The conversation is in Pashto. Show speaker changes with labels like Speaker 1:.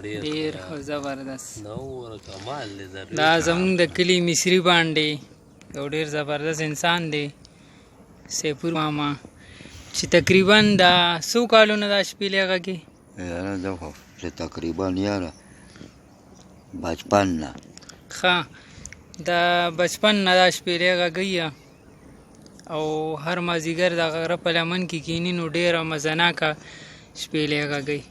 Speaker 1: ډېر زبردست دا زمونږ د کلي مصري باندې یو ډېر زبردست انسان دی سیفور ماما چې تقریبا دا څو کالونه دا شپېلې غږي
Speaker 2: یاره دا خو چې تقریبا یاره بچپن نه
Speaker 1: ښه دا بچپن نه دا شپېلې غږوي او هر مازدیګر د غره په لمن کې کیني نو ډېره مزناکه شپېلې غږوي